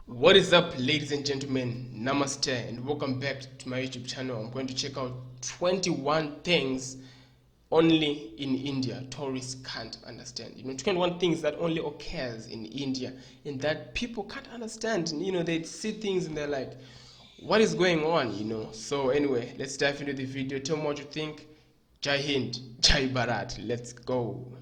What is up, ladies and gentlemen? Namaste and welcome back to my YouTube channel. I'm going to check out 21 things only in India tourists can't understand. 21 things that only occurs in India and that people can't understand. They see things and they're like, what is going on? So anyway, let's dive into the video. Tell me what you think. Jai Hind, Jai Bharat. Let's go.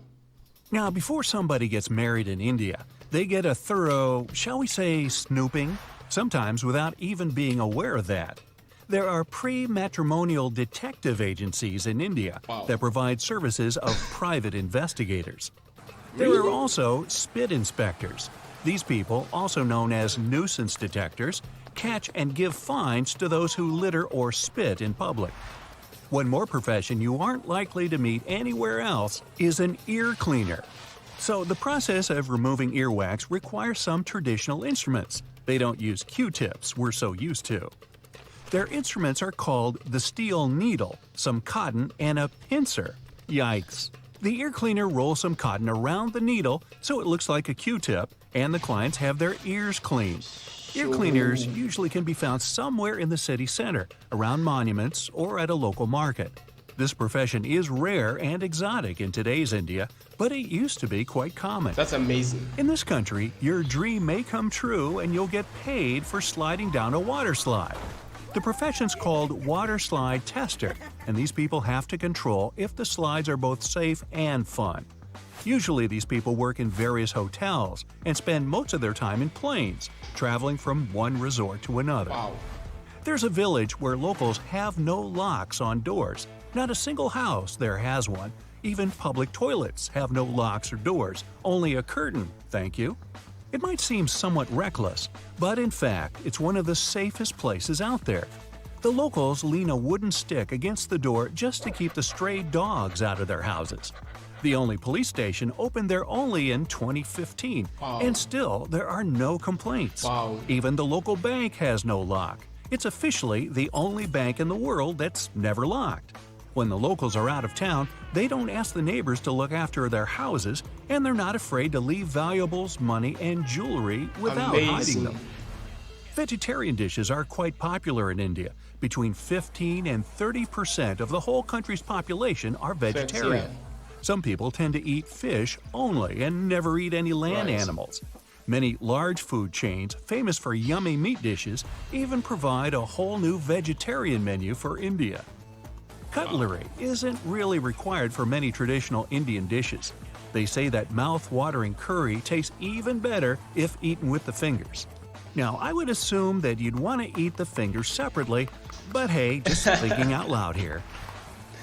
Now, before somebody gets married in India, they get a thorough, shall we say, snooping, sometimes without even being aware of that. There are pre-matrimonial detective agencies in India that provide services of private investigators. There are also spit inspectors. These people, also known as nuisance detectors, catch and give fines to those who litter or spit in public. One more profession you aren't likely to meet anywhere else is an ear cleaner. So the process of removing earwax requires some traditional instruments. They don't use Q-tips we're so used to. Their instruments are called the steel needle, some cotton, and a pincer. Yikes! The ear cleaner rolls some cotton around the needle so it looks like a Q-tip, and the clients have their ears cleaned. Ear cleaners usually can be found somewhere in the city center, around monuments, or at a local market. This profession is rare and exotic in today's India, but it used to be quite common. That's amazing. In this country, your dream may come true and you'll get paid for sliding down a water slide. The profession's called water slide tester, and these people have to control if the slides are both safe and fun. Usually these people work in various hotels and spend most of their time in planes, traveling from one resort to another. Wow. There's a village where locals have no locks on doors. Not a single house there has one. Even public toilets have no locks or doors, only a curtain, thank you. It might seem somewhat reckless, but in fact, it's one of the safest places out there. The locals lean a wooden stick against the door just to keep the stray dogs out of their houses. The only police station opened there only in 2015, and still there are no complaints. Wow. Even the local bank has no lock. It's officially the only bank in the world that's never locked. When the locals are out of town, they don't ask the neighbors to look after their houses, and they're not afraid to leave valuables, money, and jewelry without hiding them. Vegetarian dishes are quite popular in India. Between 15 and 30% of the whole country's population are vegetarian. Some people tend to eat fish only and never eat any land animals. Many large food chains, famous for yummy meat dishes, even provide a whole new vegetarian menu for India. Cutlery isn't really required for many traditional Indian dishes. They say that mouth-watering curry tastes even better if eaten with the fingers. Now, I would assume that you'd want to eat the fingers separately, but hey, just thinking out loud here.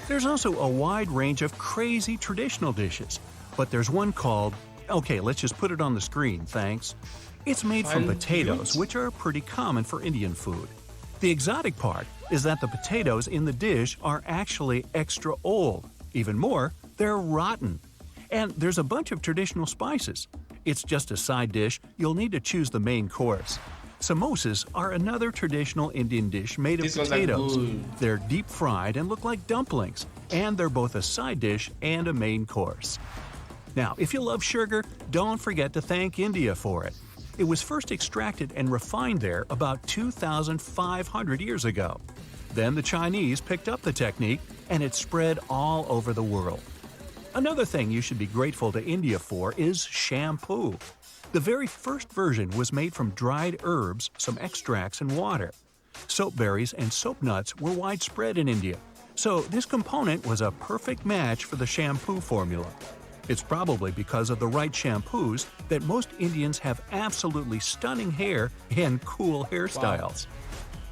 There's also a wide range of crazy traditional dishes, but there's one called, okay, let's just put it on the screen, thanks. It's made from potatoes, which are pretty common for Indian food. The exotic part is that the potatoes in the dish are actually extra old. Even more, they're rotten. And there's a bunch of traditional spices. It's just a side dish, you'll need to choose the main course. Samosas are another traditional Indian dish made of potatoes. They're deep fried and look like dumplings, and they're both a side dish and a main course. Now, if you love sugar, don't forget to thank India for it. It was first extracted and refined there about 2,500 years ago. Then the Chinese picked up the technique, and it spread all over the world. Another thing you should be grateful to India for is shampoo. The very first version was made from dried herbs, some extracts, and water. Soap berries and soap nuts were widespread in India, so this component was a perfect match for the shampoo formula. It's probably because of the right shampoos that most Indians have absolutely stunning hair and cool hairstyles.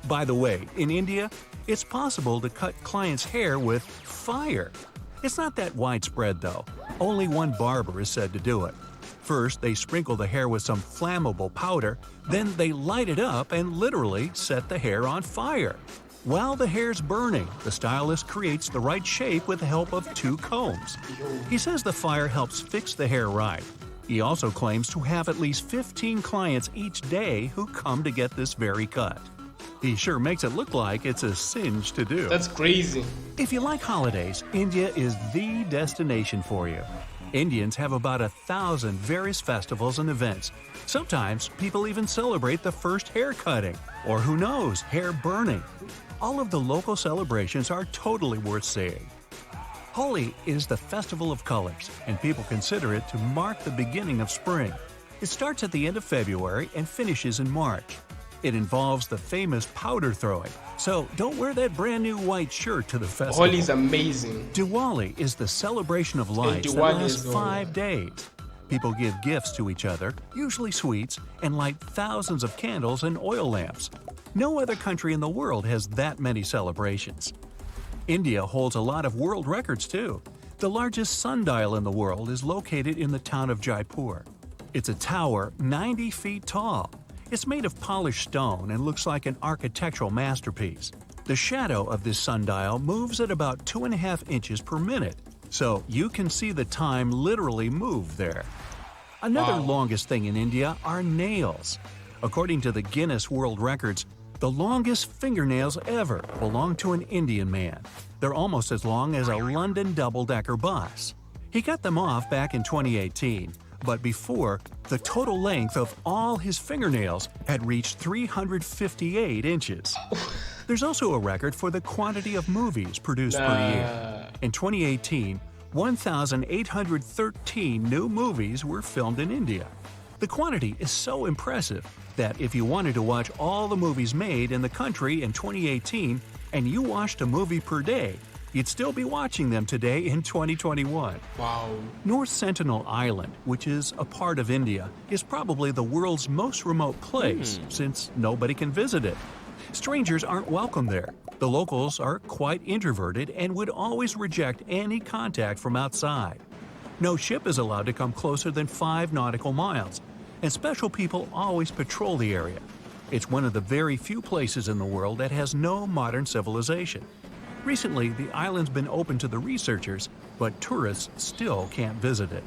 By the way, in India, it's possible to cut clients' hair with fire. It's not that widespread though. Only one barber is said to do it. First, they sprinkle the hair with some flammable powder, then they light it up and literally set the hair on fire. While the hair's burning, the stylist creates the right shape with the help of 2 combs. He says the fire helps fix the hair right. He also claims to have at least 15 clients each day who come to get this very cut. He sure makes it look like it's a cinch to do. That's crazy. If you like holidays, India is the destination for you. Indians have about 1,000 various festivals and events. Sometimes people even celebrate the first hair cutting, or who knows, hair burning. All of the local celebrations are totally worth seeing. Holi is the festival of colors, and people consider it to mark the beginning of spring. It starts at the end of February and finishes in March. It involves the famous powder throwing, so don't wear that brand new white shirt to the festival. Holi is amazing. Diwali is the celebration of lights that Diwali lasts is 5 days. People give gifts to each other, usually sweets, and light thousands of candles and oil lamps. No other country in the world has that many celebrations. India holds a lot of world records too. The largest sundial in the world is located in the town of Jaipur. It's a tower 90 feet tall. It's made of polished stone and looks like an architectural masterpiece. The shadow of this sundial moves at about 2.5 inches per minute, so you can see the time literally move there. Another Wow. longest thing in India are nails. According to the Guinness World Records, the longest fingernails ever belong to an Indian man. They're almost as long as a London double-decker bus. He cut them off back in 2018. But before, the total length of all his fingernails had reached 358 inches. There's also a record for the quantity of movies produced per year. In 2018, 1,813 new movies were filmed in India. The quantity is so impressive that if you wanted to watch all the movies made in the country in 2018 and you watched a movie per day, you'd still be watching them today in 2021. Wow. North Sentinel Island, which is a part of India, is probably the world's most remote place since nobody can visit it. Strangers aren't welcome there. The locals are quite introverted and would always reject any contact from outside. No ship is allowed to come closer than 5 nautical miles, and special people always patrol the area. It's one of the very few places in the world that has no modern civilization. Recently, the island's been open to the researchers, but tourists still can't visit it.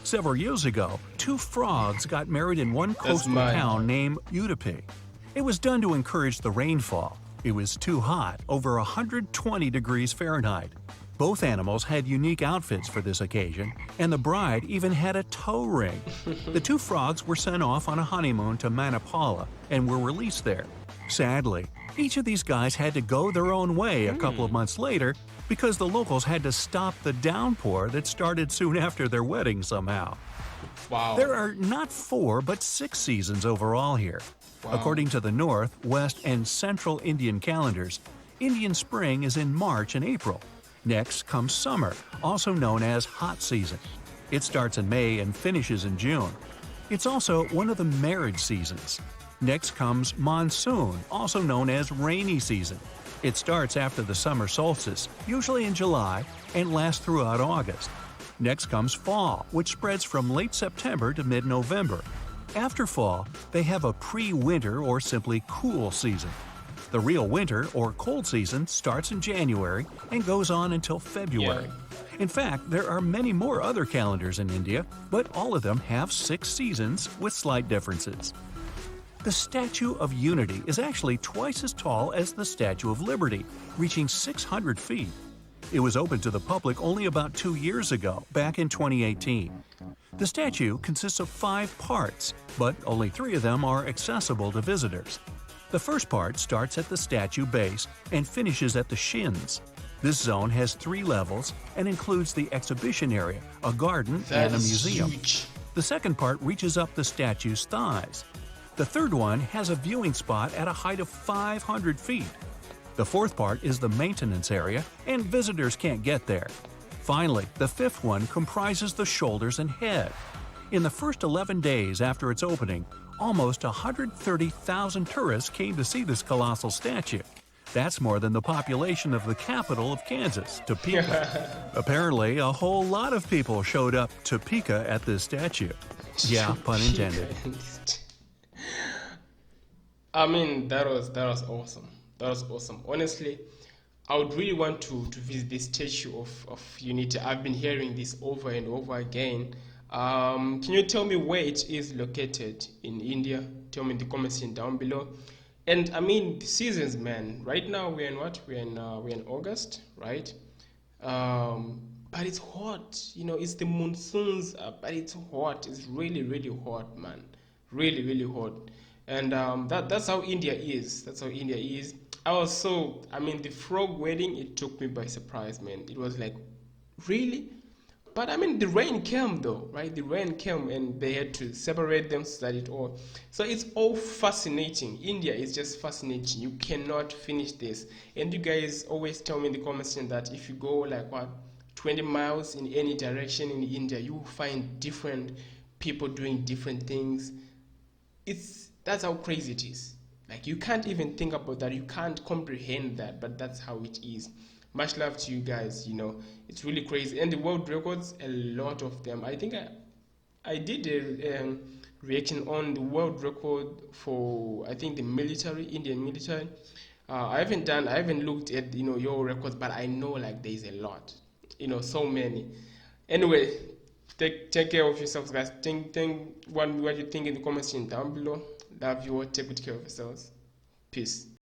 Several years ago, 2 frogs got married in one coastal mine. town named Udupi. It was done to encourage the rainfall. It was too hot, over 120 degrees Fahrenheit. Both animals had unique outfits for this occasion, and the bride even had a toe ring. The 2 frogs were sent off on a honeymoon to Manipala and were released there. Sadly, each of these guys had to go their own way a couple of months later because the locals had to stop the downpour that started soon after their wedding somehow. Wow. There are not 4 but 6 seasons overall here. Wow. According to the North, West, and Central Indian calendars, Indian spring is in March and April. Next comes summer, also known as hot season. It starts in May and finishes in June. It's also one of the marriage seasons. Next comes monsoon, also known as rainy season. It starts after the summer solstice, usually in July, and lasts throughout August. Next comes fall, which spreads from late September to mid-November. After fall, they have a pre-winter or simply cool season. The real winter or cold season starts in January and goes on until February. In fact, there are many more other calendars in India, but all of them have 6 seasons with slight differences. The Statue of Unity is actually twice as tall as the Statue of Liberty, reaching 600 feet. It was open to the public only about 2 years ago, back in 2018. The statue consists of 5 parts, but only 3 of them are accessible to visitors. The first part starts at the statue base and finishes at the shins. This zone has 3 levels and includes the exhibition area, a garden, That and a is museum. huge. The second part reaches up the statue's thighs. The third one has a viewing spot at a height of 500 feet. The fourth part is the maintenance area, and visitors can't get there. Finally, the fifth one comprises the shoulders and head. In the first 11 days after its opening, almost 130,000 tourists came to see this colossal statue. That's more than the population of the capital of Kansas, Topeka. Apparently, a whole lot of people showed up to Topeka at this statue. Yeah, pun intended. I mean, that was awesome. That was awesome. Honestly, I would really want to visit this Statue of Unity. I've been hearing this over and over again. Can you tell me where it is located in India? Tell me in the comment section down below. And I mean, the seasons, man. Right now we're in what? We're in August, right? but it's hot. It's the monsoons, but it's hot. It's really, really hot, man. Really, really hot. And that's how India is. That's how India is. The frog wedding, it took me by surprise, man. It was like, really? But the rain came though, right? The rain came and they had to separate them so that it all. So it's all fascinating. India is just fascinating. You cannot finish this. And you guys always tell me in the comments section that if you go like 20 miles in any direction in India, you will find different people doing different things. That's how crazy it is. Like, you can't even think about that. You can't comprehend that, but that's how it is. Much love to you guys. It's really crazy. And the world records, a lot of them. I think I did a reaction on the world record for, I think, the military, Indian military. I haven't looked at your records, but I know like there's a lot, so many. Anyway, take care of yourselves, guys. Think what you think in the comments section down below. Love you all. Take good care of yourselves. Peace.